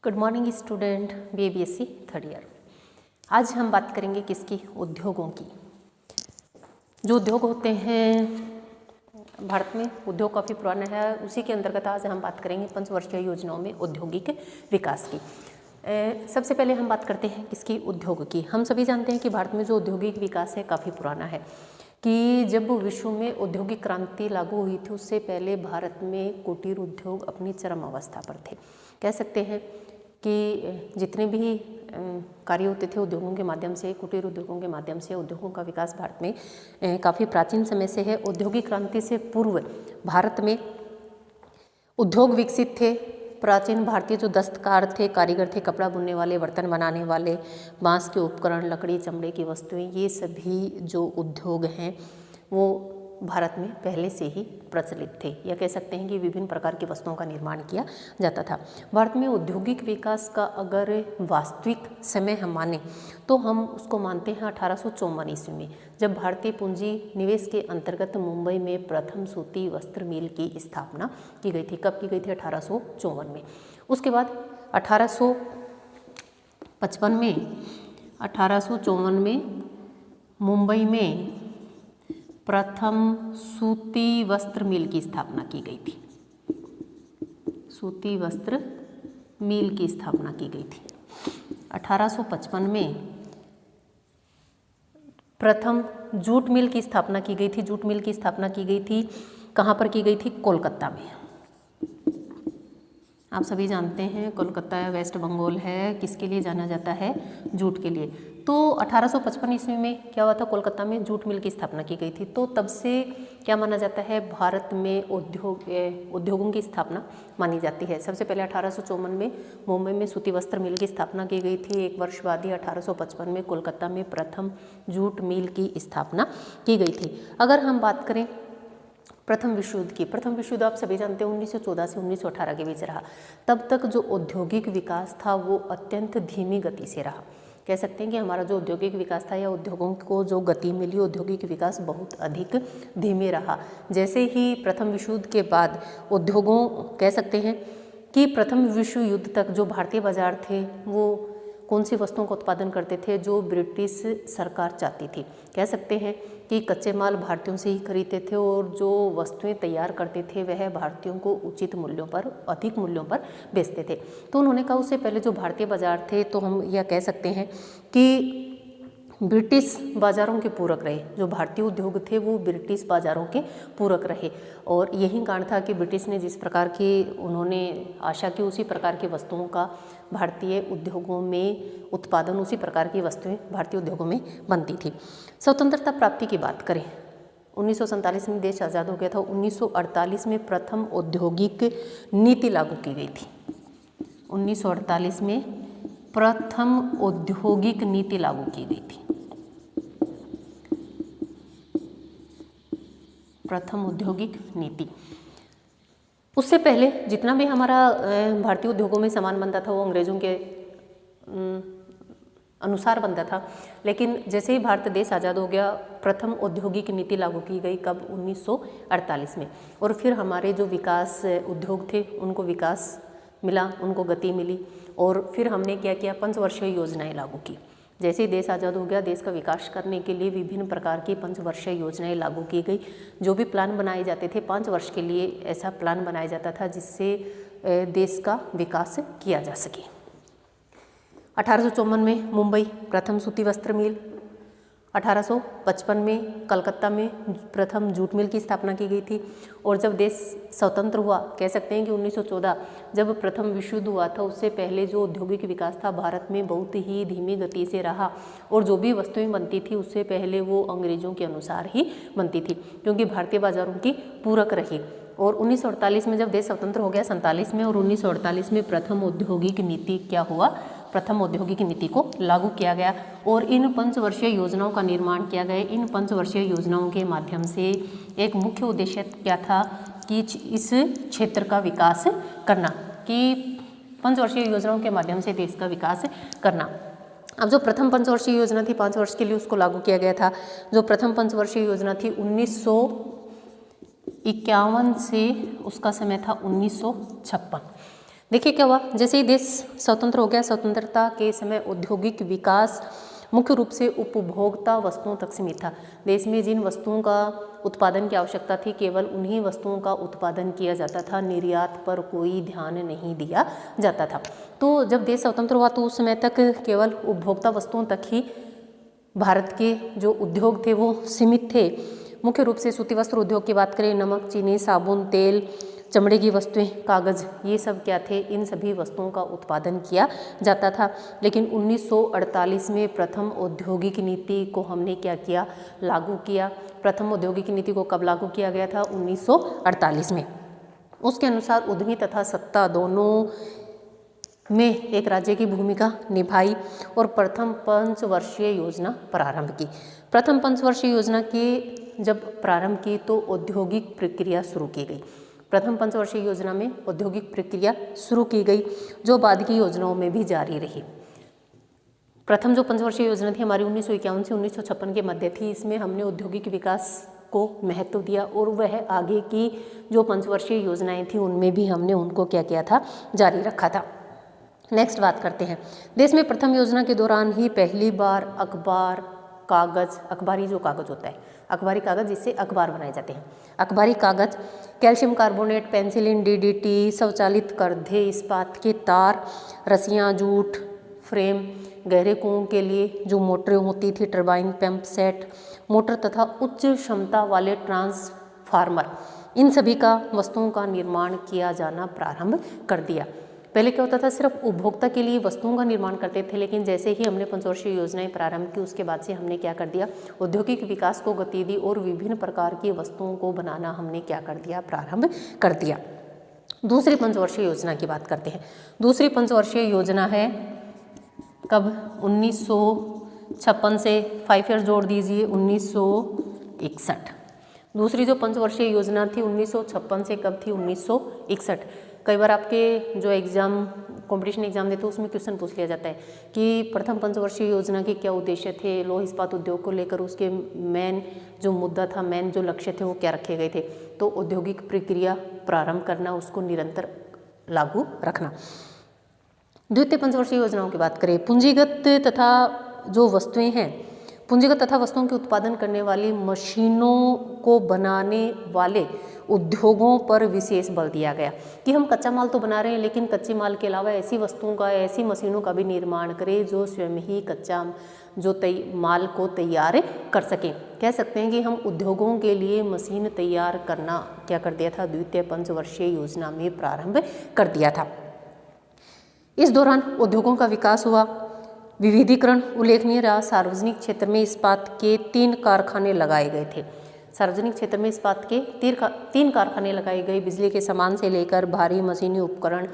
Good morning student, BABSC third year. आज हम बात करेंगे किसकी? उद्योगों की। जो उद्योग होते हैं भारत में, उद्योग काफ़ी पुराना है, उसी के अंतर्गत आज हम बात करेंगे पंचवर्षीय योजनाओं में औद्योगिक विकास की। सबसे पहले हम बात करते हैं किसकी? उद्योग की। हम सभी जानते हैं कि भारत में जो औद्योगिक विकास है काफ़ी पुराना है, कि जब विश्व में औद्योगिक क्रांति लागू हुई थी उससे पहले भारत में कुटीर उद्योग अपनी चरम अवस्था पर थे। कह सकते हैं कि जितने भी कार्य होते थे उद्योगों के माध्यम से, कुटीर उद्योगों के माध्यम से उद्योगों का विकास भारत में काफ़ी प्राचीन समय से है। औद्योगिक क्रांति से पूर्व भारत में उद्योग विकसित थे। प्राचीन भारतीय जो दस्तकार थे, कारीगर थे, कपड़ा बुनने वाले, बर्तन बनाने वाले, बांस के उपकरण, लकड़ी, चमड़े की वस्तुएं, ये सभी जो उद्योग हैं वो भारत में पहले से ही प्रचलित थे, या कह सकते हैं कि विभिन्न प्रकार की वस्तुओं का निर्माण किया जाता था। भारत में औद्योगिक विकास का अगर वास्तविक समय हम माने तो हम उसको मानते हैं 1854 ईस्वी में, जब भारतीय पूंजी निवेश के अंतर्गत मुंबई में प्रथम सूती वस्त्र मिल की स्थापना की गई थी। कब की गई थी? 1854 में। उसके बाद 1854 में मुंबई में प्रथम सूती वस्त्र मिल की स्थापना की गई थी। सूती वस्त्र मिल की स्थापना की गई थी। 1855 में प्रथम जूट मिल की स्थापना की गई थी। जूट मिल की स्थापना की गई थी, कहाँ पर की गई थी? कोलकाता में। आप सभी जानते हैं कोलकाता वेस्ट बंगाल है, किसके लिए जाना जाता है? जूट के लिए। तो 1855 ईस्वी में क्या हुआ था? कोलकाता में जूट मिल की स्थापना की गई थी। तो तब से क्या माना जाता है? भारत में उद्योगों की स्थापना मानी जाती है। सबसे पहले 1854 में मुंबई में सूती वस्त्र मिल की स्थापना की गई थी। एक वर्ष बाद ही 1855 में कोलकाता में प्रथम जूट मिल की स्थापना की गई थी। अगर हम बात करें प्रथम विश्व युद्ध की, प्रथम विश्व युद्ध आप सभी जानते हैं 1914 से 1918 के बीच रहा। तब तक जो औद्योगिक विकास था वो अत्यंत धीमी गति से रहा। कह सकते हैं कि हमारा जो औद्योगिक विकास था या उद्योगों को जो गति मिली, औद्योगिक विकास बहुत अधिक धीमे रहा। जैसे ही प्रथम विश्व युद्ध के बाद उद्योगों, कह सकते हैं कि प्रथम विश्व युद्ध तक जो भारतीय बाजार थे वो कौन सी वस्तुओं का उत्पादन करते थे? जो ब्रिटिश सरकार चाहती थी। कह सकते हैं कि कच्चे माल भारतीयों से ही खरीदते थे और जो वस्तुएं तैयार करते थे वह भारतीयों को उचित मूल्यों पर, अधिक मूल्यों पर बेचते थे। तो उन्होंने कहा उससे पहले जो भारतीय बाजार थे, तो हम यह कह सकते हैं कि ब्रिटिश बाज़ारों के पूरक रहे। जो भारतीय उद्योग थे वो ब्रिटिश बाज़ारों के पूरक रहे, और यही कारण था कि ब्रिटिश ने जिस प्रकार की उन्होंने आशा की उसी प्रकार की वस्तुओं का भारतीय उद्योगों में उत्पादन, उसी प्रकार की वस्तुएं भारतीय उद्योगों में बनती थी। स्वतंत्रता प्राप्ति की बात करें, 1947 में देश आज़ाद हो गया था। 1948 में प्रथम औद्योगिक नीति लागू की गई थी। 1948 में प्रथम औद्योगिक नीति लागू की गई थी। प्रथम औद्योगिक नीति। उससे पहले जितना भी हमारा भारतीय उद्योगों में सामान बनता था वो अंग्रेजों के अनुसार बनता था, लेकिन जैसे ही भारत देश आज़ाद हो गया प्रथम औद्योगिक नीति लागू की गई। कब? 1948 में। और फिर हमारे जो विकास उद्योग थे उनको विकास मिला, उनको गति मिली, और फिर हमने क्या किया? पंचवर्षीय योजनाएं लागू की। जैसे ही देश आज़ाद हो गया, देश का विकास करने के लिए विभिन्न प्रकार की पंचवर्षीय योजनाएं लागू की गई। जो भी प्लान बनाए जाते थे 5 वर्ष के लिए, ऐसा प्लान बनाया जाता था जिससे देश का विकास किया जा सके। 1854 में मुंबई प्रथम सूती वस्त्र मिल, 1855 में कलकत्ता में प्रथम जूट मिल की स्थापना की गई थी। और जब देश स्वतंत्र हुआ, कह सकते हैं कि 1914 जब प्रथम विश्व युद्ध हुआ था, उससे पहले जो औद्योगिक विकास था भारत में बहुत ही धीमी गति से रहा, और जो भी वस्तुएं बनती थी उससे पहले वो अंग्रेजों के अनुसार ही बनती थी, क्योंकि भारतीय बाजारों की पूरक रही। और 1948 में जब देश स्वतंत्र हो गया 47 में, और 1948 में प्रथम औद्योगिक नीति क्या हुआ? प्रथम औद्योगिक नीति को लागू किया गया, और इन पंचवर्षीय योजनाओं का निर्माण किया गया। इन पंचवर्षीय योजनाओं के माध्यम से एक मुख्य उद्देश्य क्या था? कि इस क्षेत्र का विकास करना, कि पंचवर्षीय योजनाओं के माध्यम से देश का विकास करना। अब जो प्रथम पंचवर्षीय योजना थी 5 वर्ष के लिए, उसको लागू किया गया था। जो प्रथम पंचवर्षीय योजना थी 1951 से उसका समय था 1956। देखिए क्या हुआ, जैसे ही देश स्वतंत्र हो गया, स्वतंत्रता के समय औद्योगिक विकास मुख्य रूप से उपभोक्ता वस्तुओं तक सीमित था। देश में जिन वस्तुओं का उत्पादन की आवश्यकता थी केवल उन्हीं वस्तुओं का उत्पादन किया जाता था, निर्यात पर कोई ध्यान नहीं दिया जाता था। तो जब देश स्वतंत्र हुआ तो उस समय तक केवल उपभोक्ता वस्तुओं तक ही भारत के जो उद्योग थे वो सीमित थे। मुख्य रूप से सूती वस्त्र उद्योग की बात करें, नमक, चीनी, साबुन, तेल, चमड़े की वस्तुएं, कागज़, ये सब क्या थे, इन सभी वस्तुओं का उत्पादन किया जाता था। लेकिन 1948 में प्रथम औद्योगिक नीति को हमने क्या किया, लागू किया। प्रथम औद्योगिक नीति को कब लागू किया गया था? 1948 में। उसके अनुसार उद्यमी तथा सत्ता दोनों में एक राज्य की भूमिका निभाई और प्रथम पंचवर्षीय योजना प्रारंभ की। प्रथम पंचवर्षीय योजना की जब प्रारंभ की तो औद्योगिक प्रक्रिया शुरू की गई। प्रथम पंचवर्षीय योजना में औद्योगिक प्रक्रिया शुरू की गई जो बाद की योजनाओं में भी जारी रही। प्रथम जो पंचवर्षीय योजना थी हमारी 1951 से 1956 के मध्य थी। इसमें हमने औद्योगिक विकास को महत्व दिया और वह आगे की जो पंचवर्षीय योजनाएं थी उनमें भी हमने उनको क्या किया था, जारी रखा था। नेक्स्ट बात करते हैं, देश में प्रथम योजना के दौरान ही पहली बार अखबार, कागज़, अखबारी जो कागज़ होता है, अखबारी कागज़ जिससे अखबार बनाए जाते हैं, अखबारी कागज़, कैल्शियम कार्बोनेट, पेंसिलिन, डीडीटी, स्वचालित करधे, इस्पात के तार, रस्सियाँ, जूट, फ्रेम, गहरे कुओं के लिए जो मोटरें होती थी, टरबाइन, पंप सेट, मोटर तथा उच्च क्षमता वाले ट्रांसफार्मर, इन सभी का वस्तुओं का निर्माण किया जाना प्रारंभ कर दिया। पहले क्या होता था, सिर्फ उपभोक्ता के लिए वस्तुओं का निर्माण करते थे, लेकिन जैसे ही हमने पंचवर्षीय योजनाएं प्रारंभ की उसके बाद से हमने क्या कर दिया, औद्योगिक विकास को गति दी और विभिन्न प्रकार की वस्तुओं को बनाना हमने क्या कर दिया, प्रारंभ कर दिया। दूसरी पंचवर्षीय योजना की बात करते हैं। दूसरी पंचवर्षीय योजना है कब, 1956 से 5 ईयर जोड़ दीजिए, 1961। दूसरी जो पंचवर्षीय योजना थी 1956 से कब थी, 1961। कई बार आपके जो एग्ज़ाम कंपटीशन एग्जाम देते हैं उसमें क्वेश्चन पूछ लिया जाता है कि प्रथम पंचवर्षीय योजना के क्या उद्देश्य थे, लौह इस्पात उद्योग को लेकर उसके मेन जो मुद्दा था, मेन जो लक्ष्य थे वो क्या रखे गए थे। तो औद्योगिक प्रक्रिया प्रारंभ करना, उसको निरंतर लागू रखना। द्वितीय पंचवर्षीय योजनाओं की बात करें, पूंजीगत तथा जो वस्तुएं हैं, पूंजीगत तथा वस्तुओं के उत्पादन करने वाली मशीनों को बनाने वाले उद्योगों पर विशेष बल दिया गया कि हम कच्चा माल तो बना रहे हैं लेकिन कच्चे माल के अलावा ऐसी वस्तुओं का, ऐसी मशीनों का भी निर्माण करें जो स्वयं ही कच्चा जो माल को तैयार कर सकें। कह सकते हैं कि हम उद्योगों के लिए मशीन तैयार करना क्या कर दिया था, द्वितीय पंचवर्षीय योजना में प्रारंभ कर दिया था। इस दौरान उद्योगों का विकास हुआ, विविधीकरण उल्लेखनीय रहा। सार्वजनिक क्षेत्र में इस्पात के 3 कारखाने लगाए गए थे। सार्वजनिक क्षेत्र में इस्पात के 3 कारखाने लगाए गए। बिजली के सामान से लेकर भारी मशीनी उपकरण,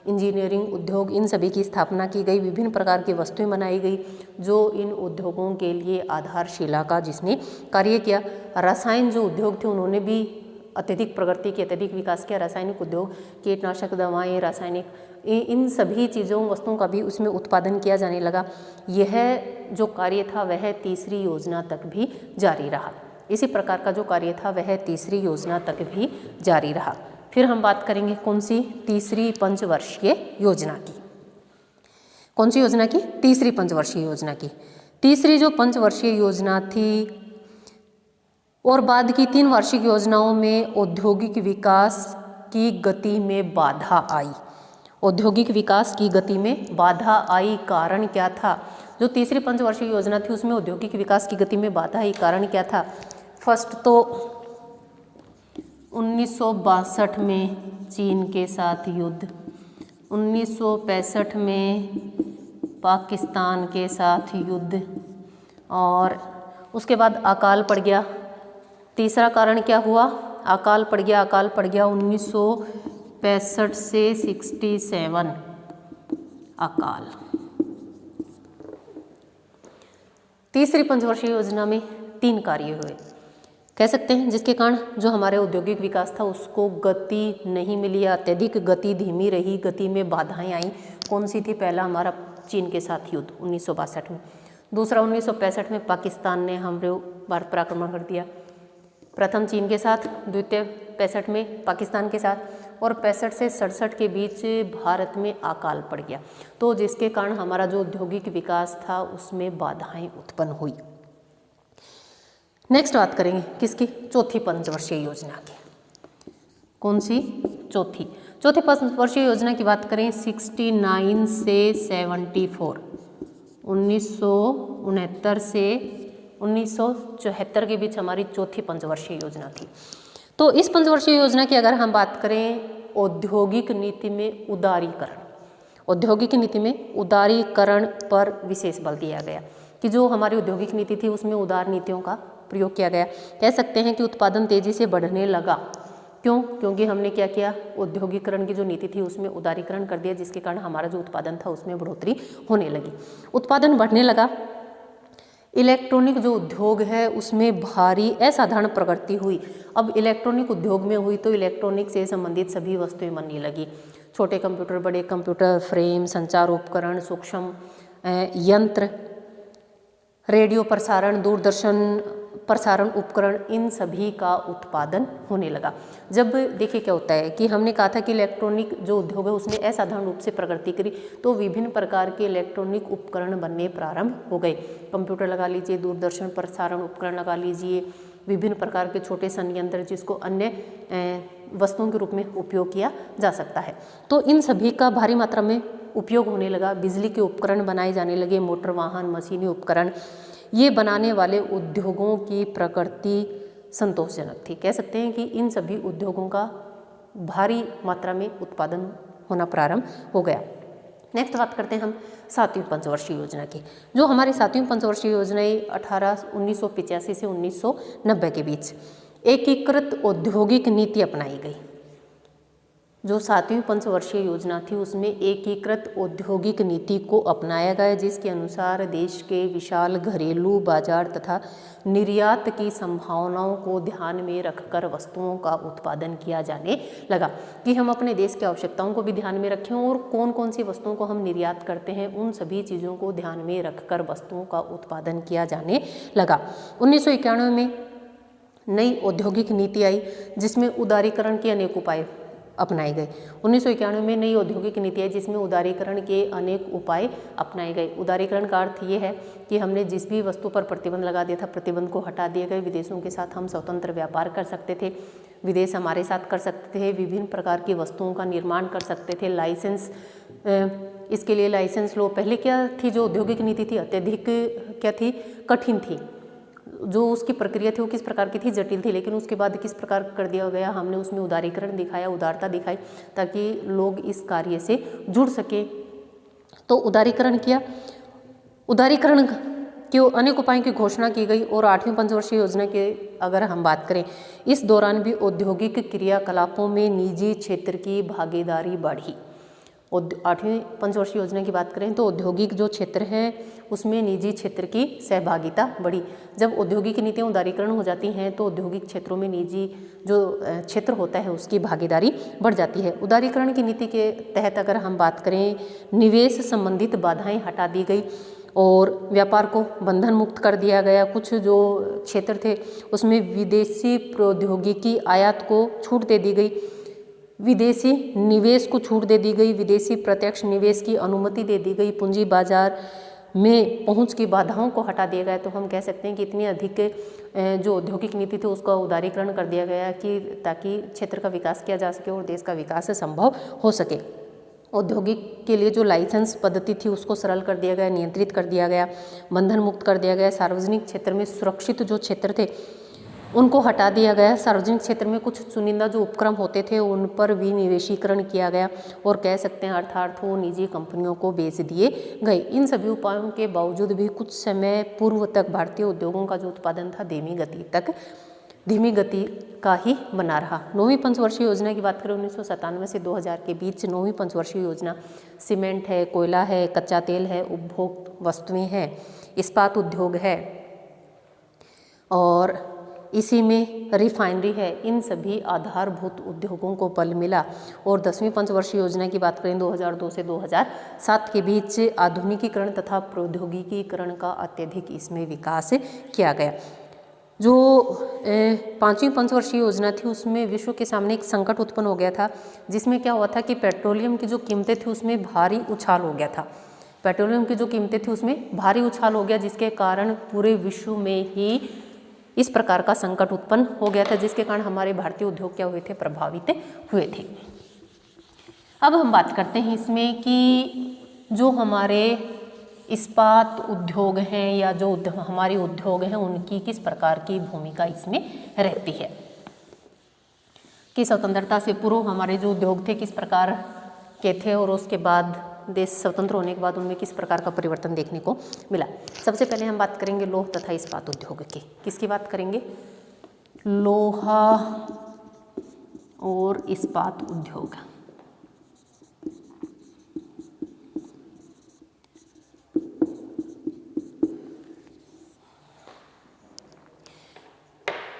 इंजीनियरिंग उद्योग, इन सभी की स्थापना की गई। विभिन्न प्रकार की वस्तुएं बनाई गई जो इन उद्योगों के लिए आधारशिला का जिसने कार्य किया। रसायन जो उद्योग थे उन्होंने भी अत्यधिक प्रगति की, अत्यधिक विकास किया। रासायनिक उद्योग, कीटनाशक दवाएं, रासायनिक इन सभी चीज़ों वस्तुओं का भी उसमें उत्पादन किया जाने लगा। यह जो कार्य था वह तीसरी योजना तक भी जारी रहा। इसी प्रकार का जो कार्य था वह तीसरी योजना तक भी जारी रहा। फिर हम बात करेंगे कौन सी, तीसरी पंचवर्षीय योजना की। कौन सी योजना की, तीसरी पंचवर्षीय योजना की। तीसरी जो पंचवर्षीय योजना थी और बाद की 3 वार्षिक योजनाओं में औद्योगिक विकास की गति में बाधा आई। औद्योगिक विकास की गति में बाधा आई, कारण क्या था? जो तीसरी पंचवर्षीय योजना थी उसमें औद्योगिक विकास की गति में बाधा आई, कारण क्या था? फर्स्ट तो 1962 में चीन के साथ युद्ध, 1965 में पाकिस्तान के साथ युद्ध और उसके बाद अकाल पड़ गया। तीसरा कारण क्या हुआ? अकाल पड़ गया। अकाल पड़ गया 1965 से 67 अकाल। तीसरी पंचवर्षीय योजना में 3 कार्य हुए कह सकते हैं, जिसके कारण जो हमारे औद्योगिक विकास था उसको गति नहीं मिली, अत्यधिक गति धीमी रही, गति में बाधाएं आई। कौन सी थी? पहला हमारा चीन के साथ युद्ध 1962 में। दूसरा 1965 में पाकिस्तान ने हमारे भारत पर आक्रमण कर दिया। प्रथम चीन के साथ, द्वितीय 65 में पाकिस्तान के साथ और 65 से 67 के बीच भारत में अकाल पड़ गया, तो जिसके कारण हमारा जो औद्योगिक विकास था उसमें बाधाएं उत्पन्न हुई। नेक्स्ट बात करेंगे किसकी, चौथी पंचवर्षीय योजना की। कौन सी, चौथी पंचवर्षीय योजना की बात करें 69 से 74, 1969 से 1974 के बीच हमारी चौथी पंचवर्षीय योजना थी। तो इस पंचवर्षीय योजना की अगर हम बात करें, औद्योगिक नीति में उदारीकरण, औद्योगिक नीति में उदारीकरण पर विशेष बल दिया गया कि जो हमारी औद्योगिक नीति थी उसमें उदार नीतियों का प्रयोग किया गया। कह सकते हैं कि उत्पादन तेजी से बढ़ने लगा। क्यों, क्योंकि हमने क्या किया, औद्योगिकरण की जो नीति थी उसमें उदारीकरण कर दिया, जिसके कारण हमारा जो उत्पादन था उसमें बढ़ोतरी होने लगी, उत्पादन बढ़ने लगा। इलेक्ट्रॉनिक जो उद्योग है उसमें भारी असाधारण प्रगति हुई। अब इलेक्ट्रॉनिक उद्योग में हुई तो इलेक्ट्रॉनिक से संबंधित सभी वस्तुएं बनने लगी, छोटे कंप्यूटर, बड़े कंप्यूटर, फ्रेम, संचार उपकरण, सूक्ष्म यंत्र, रेडियो प्रसारण, दूरदर्शन प्रसारण उपकरण, इन सभी का उत्पादन होने लगा। जब देखिए क्या होता है कि हमने कहा था कि इलेक्ट्रॉनिक जो उद्योग है उसने असाधारण रूप से प्रगति करी, तो विभिन्न प्रकार के इलेक्ट्रॉनिक उपकरण बनने प्रारंभ हो गए। कंप्यूटर लगा लीजिए, दूरदर्शन प्रसारण उपकरण लगा लीजिए, विभिन्न प्रकार के छोटे संयंत्र जिसको अन्य वस्तुओं के रूप में उपयोग किया जा सकता है, तो इन सभी का भारी मात्रा में उपयोग होने लगा। बिजली के उपकरण बनाए जाने लगे, मोटर वाहन, मशीनी उपकरण, ये बनाने वाले उद्योगों की प्रकृति संतोषजनक थी। कह सकते हैं कि इन सभी उद्योगों का भारी मात्रा में उत्पादन होना प्रारंभ हो गया। नेक्स्ट बात करते हैं हम सातवीं पंचवर्षीय योजना की। जो हमारी सातवीं पंचवर्षीय योजना 1985 से 1990 के बीच एकीकृत औद्योगिक नीति अपनाई गई। जो सातवीं पंचवर्षीय योजना थी उसमें एकीकृत औद्योगिक नीति को अपनाया गया, जिसके अनुसार देश के विशाल घरेलू बाजार तथा निर्यात की संभावनाओं को ध्यान में रखकर वस्तुओं का उत्पादन किया जाने लगा कि हम अपने देश की आवश्यकताओं को भी ध्यान में रखें और कौन कौन सी वस्तुओं को हम निर्यात करते हैं उन सभी चीज़ों को ध्यान में रखकर वस्तुओं का उत्पादन किया जाने लगा। 1991 में नई औद्योगिक नीति आई जिसमें उदारीकरण के अनेक उपाय अपनाए गए। 1991 में नई औद्योगिक नीति आई जिसमें उदारीकरण के अनेक उपाय अपनाए गए। उदारीकरण का अर्थ ये है कि हमने जिस भी वस्तु पर प्रतिबंध लगा दिया था, प्रतिबंध को हटा दिए गए। विदेशों के साथ हम स्वतंत्र व्यापार कर सकते थे, विदेश हमारे साथ कर सकते थे, विभिन्न प्रकार की वस्तुओं का निर्माण कर सकते थे। लाइसेंस, इसके लिए लाइसेंस लो, पहले क्या थी जो औद्योगिक नीति थी अत्यधिक क्या थी, कठिन थी। जो उसकी प्रक्रिया थी वो किस प्रकार की थी, जटिल थी। लेकिन उसके बाद किस प्रकार कर दिया गया, हमने उसमें उदारीकरण दिखाया, उदारता दिखाई ताकि लोग इस कार्य से जुड़ सके। तो उदारीकरण किया, उदारीकरण के अनेक उपायों की घोषणा की गई। और 8वीं पंचवर्षीय योजना की अगर हम बात करें, इस दौरान भी औद्योगिक क्रियाकलापों में निजी क्षेत्र की भागीदारी बढ़ी। 8वीं पंचवर्षीय योजना की बात करें तो औद्योगिक जो क्षेत्र है उसमें निजी क्षेत्र की सहभागिता बढ़ी। जब औद्योगिक नीतियाँ उदारीकरण हो जाती हैं तो औद्योगिक क्षेत्रों में निजी जो क्षेत्र होता है उसकी भागीदारी बढ़ जाती है। उदारीकरण की नीति के तहत अगर हम बात करें, निवेश संबंधित बाधाएं हटा दी गई और व्यापार को बंधन मुक्त कर दिया गया। कुछ जो क्षेत्र थे उसमें विदेशी प्रौद्योगिकी आयात को छूट दे दी गई, विदेशी निवेश को छूट दे दी गई, विदेशी प्रत्यक्ष निवेश की अनुमति दे दी गई, पूंजी बाजार में पहुंच की बाधाओं को हटा दिया गया। तो हम कह सकते हैं कि इतनी अधिक जो औद्योगिक नीति थी उसका उदारीकरण कर दिया गया कि ताकि क्षेत्र का विकास किया जा सके और देश का विकास संभव हो सके। औद्योगिक के लिए जो लाइसेंस पद्धति थी उसको सरल कर दिया गया, नियंत्रित कर दिया गया, बंधन मुक्त कर दिया गया। सार्वजनिक क्षेत्र में सुरक्षित जो क्षेत्र थे उनको हटा दिया गया। सार्वजनिक क्षेत्र में कुछ चुनिंदा जो उपक्रम होते थे उन पर विनिवेशीकरण किया गया और कह सकते हैं अर्थात वो निजी कंपनियों को बेच दिए गए। इन सभी उपायों के बावजूद भी कुछ समय पूर्व तक भारतीय उद्योगों का जो उत्पादन था धीमी गति का ही बना रहा। 9वीं पंचवर्षीय योजना की बात करें 1997 से 2000 के बीच 9वीं पंचवर्षीय योजना सीमेंट है, कोयला है, कच्चा तेल है, उपभोग वस्तुएं हैं, इस्पात उद्योग है और इसी में रिफाइनरी है। इन सभी आधारभूत उद्योगों को बल मिला। और 10वीं पंचवर्षीय योजना की बात करें 2002 से 2007 के बीच आधुनिकीकरण तथा प्रौद्योगिकीकरण का अत्यधिक इसमें विकास किया गया। जो 5वीं पंचवर्षीय योजना थी उसमें विश्व के सामने एक संकट उत्पन्न हो गया था, जिसमें क्या हुआ था कि पेट्रोलियम की जो कीमतें थी उसमें भारी उछाल हो गया था। पेट्रोलियम की जो कीमतें थी उसमें भारी उछाल हो गया, जिसके कारण पूरे विश्व में ही इस प्रकार का संकट उत्पन्न हो गया था, जिसके कारण हमारे भारतीय उद्योग क्या हुए थे, प्रभावित हुए थे। अब हम बात करते हैं इसमें कि जो हमारे इस्पात उद्योग हैं या जो हमारे उद्योग हैं उनकी किस प्रकार की भूमिका इसमें रहती है, कि स्वतंत्रता से पूर्व हमारे जो उद्योग थे किस प्रकार के थे और उसके बाद देश स्वतंत्र होने के बाद उनमें किस प्रकार का परिवर्तन देखने को मिला। सबसे पहले हम बात करेंगे लोह तथा इस्पात उद्योग की। किसकी बात करेंगे? लोहा और इस्पात उद्योग।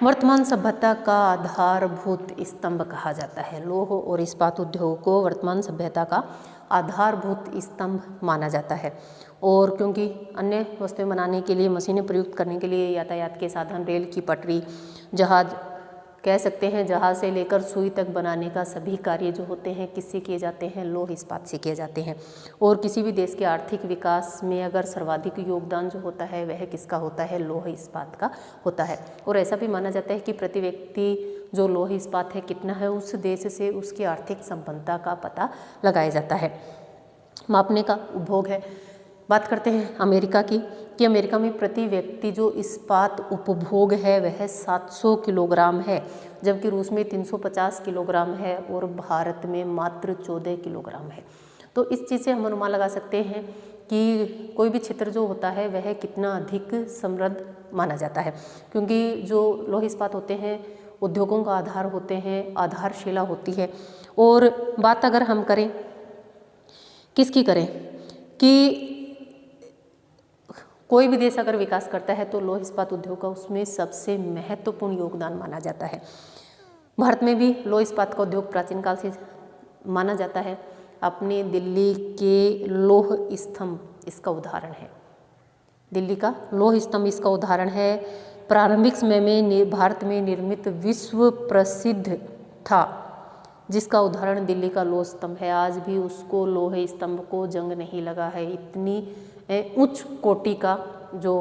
वर्तमान सभ्यता का आधारभूत स्तंभ कहा जाता है। लोह और इस्पात उद्योग को वर्तमान सभ्यता का आधारभूत स्तंभ माना जाता है, और क्योंकि अन्य वस्तुएं बनाने के लिए, मशीनें प्रयुक्त करने के लिए यातायात के साधन, रेल की पटरी, जहाज, कह सकते हैं जहाज से लेकर सुई तक बनाने का सभी कार्य जो होते हैं किससे किए जाते हैं? लोह इस्पात से किए जाते हैं। और किसी भी देश के आर्थिक विकास में अगर सर्वाधिक योगदान जो होता है वह किसका होता है? लोह इस्पात का होता है। और ऐसा भी माना जाता है कि प्रति व्यक्ति जो लोह इस्पात है कितना है, उस देश से उसकी आर्थिक संपन्नता का पता लगाया जाता है, मापने का उपभोग है। बात करते हैं अमेरिका की, कि अमेरिका में प्रति व्यक्ति जो इस्पात उपभोग है वह 700 किलोग्राम है, जबकि रूस में 350 किलोग्राम है और भारत में मात्र 14 किलोग्राम है। तो इस चीज़ से हम अनुमान लगा सकते हैं कि कोई भी क्षेत्र जो होता है वह कितना अधिक समृद्ध माना जाता है, क्योंकि जो लोह इस्पात होते हैं उद्योगों का आधार होते हैं, आधारशिला होती है। और बात अगर हम करें किसकी करें, कि कोई भी देश अगर विकास करता है तो लोह इस्पात उद्योग का उसमें सबसे महत्वपूर्ण योगदान माना जाता है। भारत में भी लोह इस्पात का उद्योग प्राचीन काल से माना जाता है। अपने दिल्ली के लोह स्तंभ इसका उदाहरण है। दिल्ली का लोह स्तंभ इसका उदाहरण है। प्रारंभिक समय में भारत में निर्मित विश्व प्रसिद्ध था, जिसका उदाहरण दिल्ली का लोह स्तंभ है। आज भी उसको लोहे स्तंभ को जंग नहीं लगा है। इतनी उच्च कोटि का जो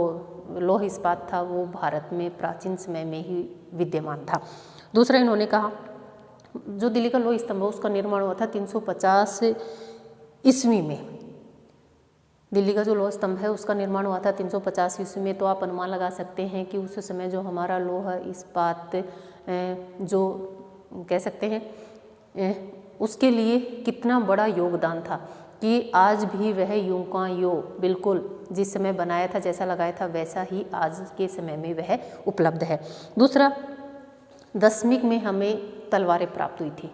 लोह इस्पात था वो भारत में प्राचीन समय में ही विद्यमान था। दूसरा इन्होंने कहा जो दिल्ली का लोह स्तंभ है उसका निर्माण हुआ था 350 ईस्वी में। दिल्ली का जो लोह स्तंभ है उसका निर्माण हुआ था 350 ईस्वी में। तो आप अनुमान लगा सकते हैं कि उस समय जो हमारा लोह इस्पात जो कह सकते हैं उसके लिए कितना बड़ा योगदान था, कि आज भी वह यूं का यूं बिल्कुल जिस समय बनाया था, जैसा लगाया था वैसा ही आज के समय में वह उपलब्ध है। दूसरा, दशमिक में हमें तलवारें प्राप्त हुई थी।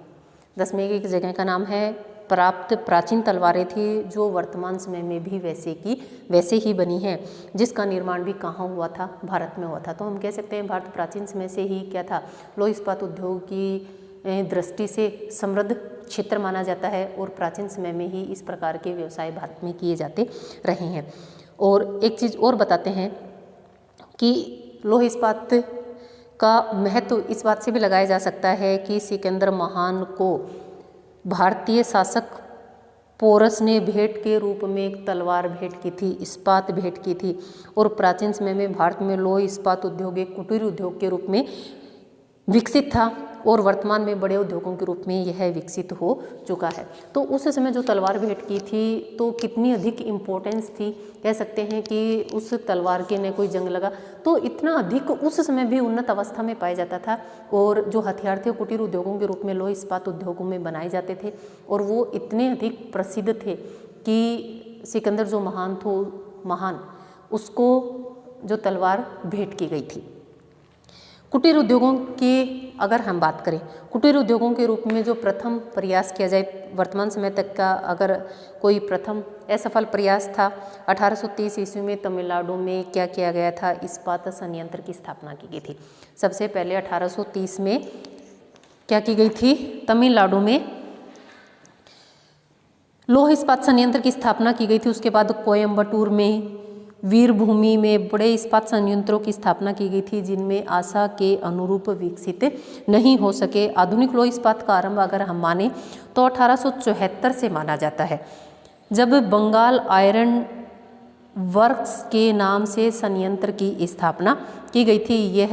दशमिक एक जगह का नाम है, प्राप्त प्राचीन तलवारें थी जो वर्तमान समय में भी वैसे ही बनी हैं, जिसका निर्माण भी कहाँ हुआ था? भारत में हुआ था। तो हम कह सकते हैं भारत प्राचीन समय से ही क्या था? लोह इस्पात उद्योग की दृष्टि से समृद्ध क्षेत्र माना जाता है, और प्राचीन समय में ही इस प्रकार के व्यवसाय भारत में किए जाते रहे हैं। और एक चीज़ और बताते हैं कि लोह इस्पात का महत्व इस बात से भी लगाया जा सकता है कि सिकंदर महान को भारतीय शासक पोरस ने भेंट के रूप में एक तलवार भेंट की थी, इस्पात भेंट की थी। और प्राचीन समय में भारत में लोह इस्पात उद्योग एक कुटीर उद्योग के रूप में विकसित था, और वर्तमान में बड़े उद्योगों के रूप में यह विकसित हो चुका है। तो उस समय जो तलवार भेंट की थी तो कितनी अधिक इम्पोर्टेंस थी, कह सकते हैं कि उस तलवार के न कोई जंग लगा, तो इतना अधिक उस समय भी उन्नत अवस्था में पाया जाता था। और जो हथियार थे कुटीर उद्योगों के रूप में लोह इस्पात उद्योगों में बनाए जाते थे, और वो इतने अधिक प्रसिद्ध थे कि सिकंदर जो महान उसको जो तलवार भेंट की गई थी। कुटीर उद्योगों की अगर हम बात करें, कुटीर उद्योगों के रूप में जो प्रथम प्रयास किया जाए वर्तमान समय तक का, अगर कोई प्रथम असफल प्रयास था 1830 ईस्वी में तमिलनाडु में क्या किया गया था? इस्पात संयंत्र की स्थापना की गई थी। सबसे पहले 1830 में क्या की गई थी? तमिलनाडु में लोह इस्पात संयंत्र की स्थापना की गई थी। उसके बाद कोयम्बटूर में वीरभूमि में बड़े इस्पात संयंत्रों की स्थापना की गई थी जिनमें आशा के अनुरूप विकसित नहीं हो सके। आधुनिक लौह इस्पात का आरंभ अगर हम माने तो 1874 से माना जाता है, जब बंगाल आयरन वर्क्स के नाम से संयंत्र की स्थापना की गई थी। यह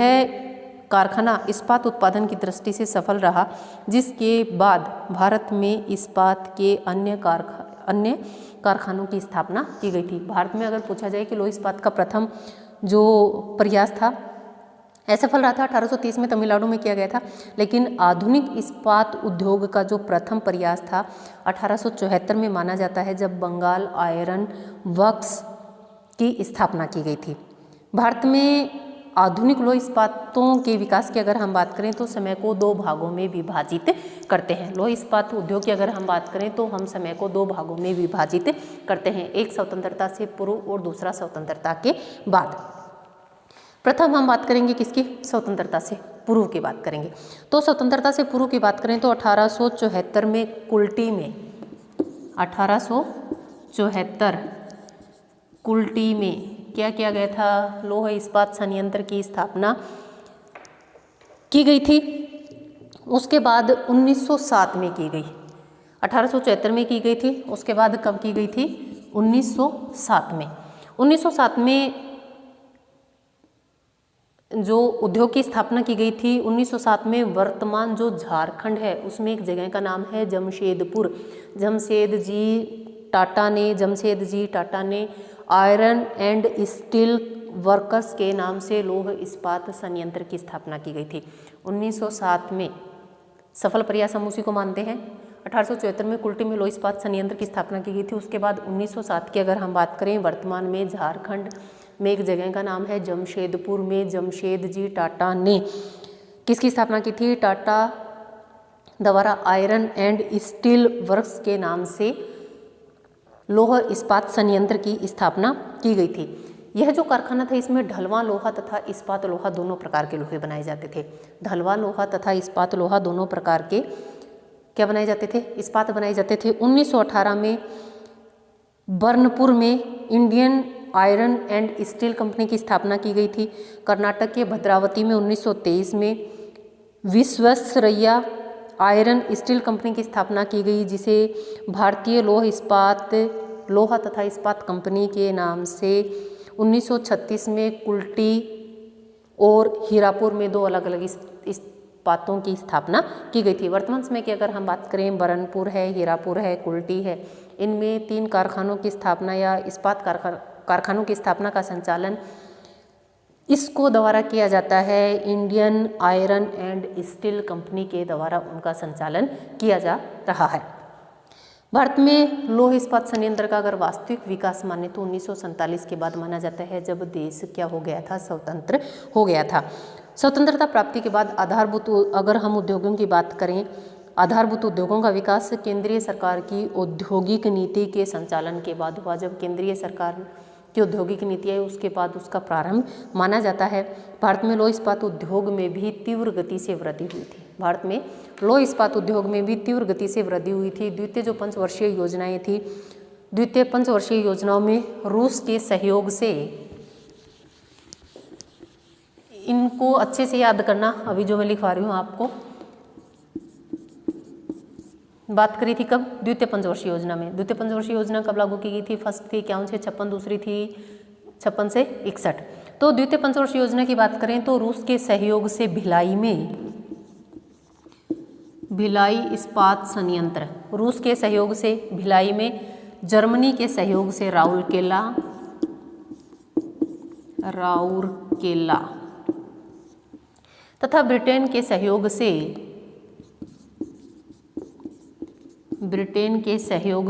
कारखाना इस्पात उत्पादन की दृष्टि से सफल रहा, जिसके बाद भारत में इस्पात के अन्य कारखानों की स्थापना की गई थी। भारत में अगर पूछा जाए कि लौह इस्पात का प्रथम जो प्रयास था असफल रहा था, 1830 में तमिलनाडु में किया गया था, लेकिन आधुनिक इस्पात उद्योग का जो प्रथम प्रयास था 1874 में माना जाता है, जब बंगाल आयरन वर्क्स की स्थापना की गई थी। भारत में आधुनिक लौह इस्पातों के विकास की अगर हम बात करें तो समय को दो भागों में विभाजित करते हैं। लौह इस्पात उद्योग की अगर हम बात करें तो हम समय को दो भागों में विभाजित करते हैं, एक स्वतंत्रता से पूर्व और दूसरा स्वतंत्रता के बाद। प्रथम हम बात करेंगे किसकी? स्वतंत्रता से पूर्व की बात करेंगे। तो स्वतंत्रता से पूर्व की बात करें तो 1874 में कुल्टी में 1874 कुल्टी में क्या किया गया था? लौह इस्पात संयंत्र की स्थापना की गई थी। उसके बाद 1907 में की गई, 1874 में की गई थी, उसके बाद कब की गई थी? 1907 में। 1907 में जो उद्योग की स्थापना की गई थी 1907 में, वर्तमान जो झारखंड है उसमें एक जगह का नाम है जमशेदपुर। जमशेद जी टाटा ने आयरन एंड स्टील वर्कर्स के नाम से लौह इस्पात संयंत्र की स्थापना की गई थी 1907 में। सफल प्रयास हम उसी को मानते हैं। 1874 में कुल्टी में लौह इस्पात संयंत्र की स्थापना की गई थी। उसके बाद 1907 की अगर हम बात करें, वर्तमान में झारखंड में एक जगह का नाम है जमशेदपुर में जमशेद जी टाटा ने किसकी स्थापना की थी? टाटा द्वारा आयरन एंड स्टील वर्क्स के नाम से लौह इस्पात संयंत्र की स्थापना की गई थी। यह जो कारखाना था इसमें ढलवां लोहा तथा इस्पात लोहा दोनों प्रकार के लोहे बनाए जाते थे। ढलवां लोहा तथा इस्पात लोहा दोनों प्रकार के क्या बनाए जाते थे? इस्पात बनाए जाते थे। 1918 में बर्नपुर में Indian iron and steel company की स्थापना की गई थी। कर्नाटक के भद्रावती में 1923 में विश्वेश्वरैया आयरन स्टील कंपनी की स्थापना की गई, जिसे भारतीय लोहा तथा इस्पात कंपनी के नाम से 1936 में कुल्टी और हीरापुर में दो अलग अलग इस्पातों की स्थापना की गई थी। वर्तमान समय की अगर हम बात करें, बरनपुर है, हीरापुर है, कुल्टी है, इनमें 3 कारखानों की स्थापना या इस्पात कारखानों की स्थापना का संचालन इसको द्वारा किया जाता है। Indian iron and steel company के द्वारा उनका संचालन किया जा रहा है। भारत में लौह इस्पात संयंत्र का अगर वास्तविक विकास माने तो 1947 के बाद माना जाता है, जब देश क्या हो गया था? स्वतंत्र हो गया था। स्वतंत्रता प्राप्ति के बाद आधारभूत अगर हम उद्योगों की बात करें, आधारभूत उद्योगों का विकास केंद्रीय सरकार की औद्योगिक नीति के संचालन के बाद हुआ। जब केंद्रीय सरकार की औद्योगिक नीति आई उसके बाद उसका प्रारंभ माना जाता है। भारत में लौह इस्पात उद्योग में भी तीव्र गति से वृद्धि हुई थी। भारत में लौह इस्पात उद्योग में भी तीव्र गति से वृद्धि हुई थी। द्वितीय जो पंचवर्षीय योजनाएं थी, द्वितीय पंचवर्षीय योजनाओं में रूस के सहयोग से, इनको अच्छे से याद करना, अभी जो मैं लिखवा रही हूँ आपको, बात करी थी कब? द्वितीय पंचवर्षीय योजना में। द्वितीय पंचवर्षीय योजना कब लागू की गई थी? फर्स्ट थी 51 से 56, दूसरी थी 56 से 61। तो द्वितीय पंचवर्षीय योजना की बात करें तो रूस के सहयोग से भिलाई इस्पात संयंत्र, रूस के सहयोग से भिलाई में, जर्मनी के सहयोग से राउरकेला तथा ब्रिटेन के सहयोग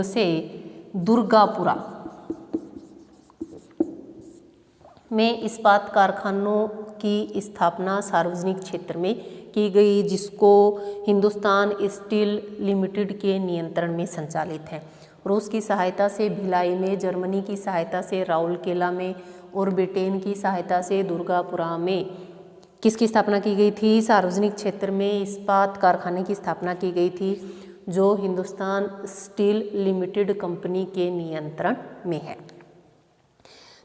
से दुर्गापुरा में इस्पात कारखानों की स्थापना सार्वजनिक क्षेत्र में की गई, जिसको हिंदुस्तान स्टील लिमिटेड के नियंत्रण में संचालित है। रूस की सहायता से भिलाई में, जर्मनी की सहायता से राउरकेला में और ब्रिटेन की सहायता से दुर्गापुरा में किसकी स्थापना की गई थी? सार्वजनिक क्षेत्र में इस्पात कारखाने की स्थापना की गई थी, जो हिंदुस्तान स्टील लिमिटेड कंपनी के नियंत्रण में है।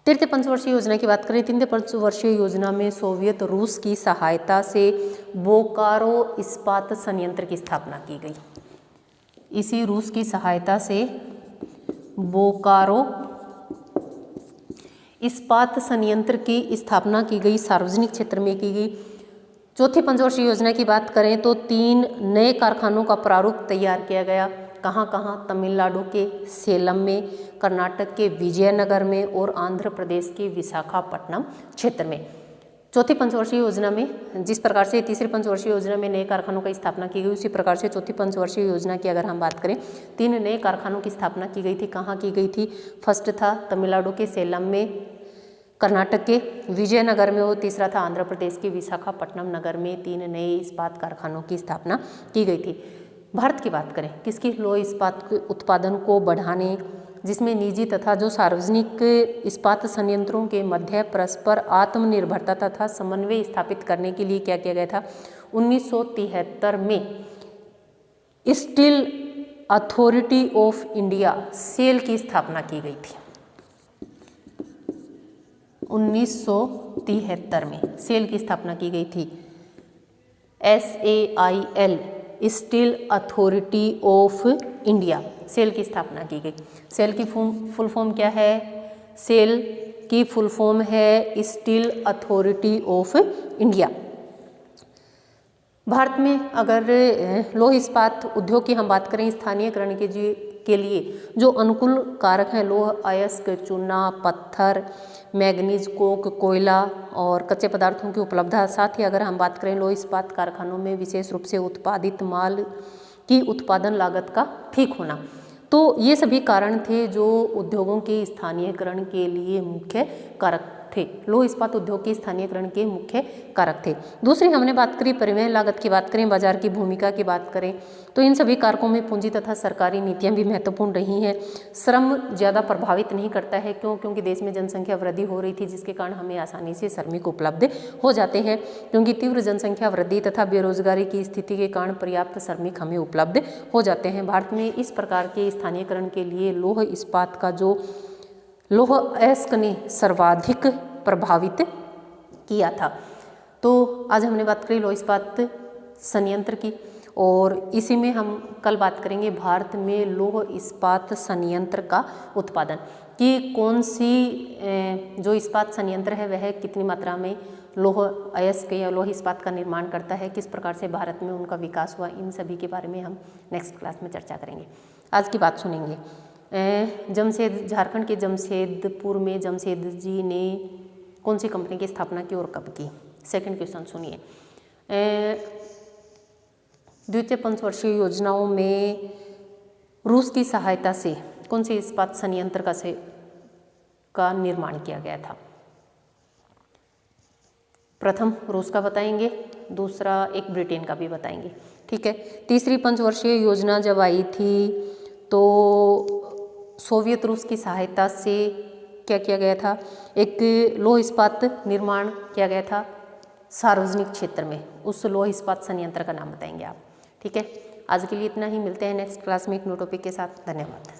तृतीय पंचवर्षीय योजना की बात करें, तृतीय पंचवर्षीय योजना में सोवियत रूस की सहायता से बोकारो इस्पात संयंत्र की स्थापना की गई। इसी रूस की सहायता से बोकारो इस्पात संयंत्र की स्थापना की गई, सार्वजनिक क्षेत्र में की गई। चौथी पंचवर्षीय योजना की बात करें तो 3 नए कारखानों का प्रारूप तैयार किया गया। कहाँ कहाँ? तमिलनाडु के सेलम में, कर्नाटक के विजयनगर में और आंध्र प्रदेश के विशाखापट्टनम क्षेत्र में। चौथी पंचवर्षीय योजना में जिस प्रकार से तीसरी पंचवर्षीय योजना में नए कारखानों की स्थापना की गई, उसी प्रकार से चौथी पंचवर्षीय योजना की अगर हम बात करें, 3 नए कारखानों की स्थापना की गई थी। कहाँ की गई थी? फर्स्ट था तमिलनाडु के सेलम में, कर्नाटक के विजयनगर में, और तीसरा था आंध्र प्रदेश के विशाखापट्टनम नगर में। 3 नए इस्पात कारखानों की स्थापना की गई थी। भारत की बात करें, किसकी? लौह इस्पात के उत्पादन को बढ़ाने, जिसमें निजी तथा जो सार्वजनिक इस्पात संयंत्रों के मध्य परस्पर आत्मनिर्भरता तथा समन्वय स्थापित करने के लिए क्या किया गया था? 1973 में steel authority of India SAIL की स्थापना की गई थी। 1973 में सेल की स्थापना की गई थी। SAIL steel authority of India, SAIL की स्थापना की गई। सेल की फुल फॉर्म क्या है? सेल की फुल फॉर्म है steel authority of India. Bharat में अगर लौह इस्पात उद्योग की हम बात करें, स्थानीयकरण के लिए जो अनुकूल कारक हैं, लौह अयस्क, चूना, पत्थर, मैग्नीज, कोक, कोयला और कच्चे पदार्थों की उपलब्धता, साथ ही अगर हम बात करें लौह इस्पात कारखानों में विशेष रूप से उत्पादित माल की उत्पादन लागत का ठीक होना, तो ये सभी कारण थे जो उद्योगों के स्थानीयकरण के लिए मुख्य कारक थे। लौह इस्पात उद्योग के स्थानीयकरण के मुख्य कारक थे। दूसरी हमने बात करी परिवहन लागत की बात करें, बाजार की भूमिका की बात करें, तो इन सभी कारकों में पूंजी तथा सरकारी नीतियां भी महत्वपूर्ण रही हैं। श्रम ज़्यादा प्रभावित नहीं करता है, क्यों? क्योंकि देश में जनसंख्या वृद्धि हो रही थी, जिसके कारण हमें आसानी से श्रमिक उपलब्ध हो जाते हैं। क्योंकि तीव्र जनसंख्या वृद्धि तथा बेरोजगारी की स्थिति के कारण पर्याप्त श्रमिक हमें उपलब्ध हो जाते हैं। भारत में इस प्रकार के स्थानीयकरण के लिए लौह इस्पात का जो लौह अयस्क ने सर्वाधिक प्रभावित किया था। तो आज हमने बात करी लौह इस्पात संयंत्र की, और इसी में हम कल बात करेंगे भारत में लौह इस्पात संयंत्र का उत्पादन, कि कौन सी जो इस्पात संयंत्र है वह कितनी मात्रा में लौह अयस्क या लौह इस्पात का निर्माण करता है, किस प्रकार से भारत में उनका विकास हुआ, इन सभी के बारे में हम नेक्स्ट क्लास में चर्चा करेंगे। आज की बात सुनेंगे। झारखंड के जमशेदपुर में जमशेद जी ने कौन सी कंपनी की स्थापना की और कब की? सेकंड क्वेश्चन सुनिए। द्वितीय पंचवर्षीय योजनाओं में रूस की सहायता से कौन सी इस्पात संयंत्र का निर्माण किया गया था? प्रथम रूस का बताएंगे, दूसरा एक ब्रिटेन का भी बताएंगे, ठीक है। तीसरी पंचवर्षीय योजना जब आई थी तो सोवियत रूस की सहायता से क्या किया गया था? एक लौह इस्पात निर्माण किया गया था सार्वजनिक क्षेत्र में, उस लौह इस्पात संयंत्र का नाम बताएंगे आप, ठीक है। आज के लिए इतना ही, मिलते हैं नेक्स्ट क्लास में एक न्यू टॉपिक के साथ। धन्यवाद।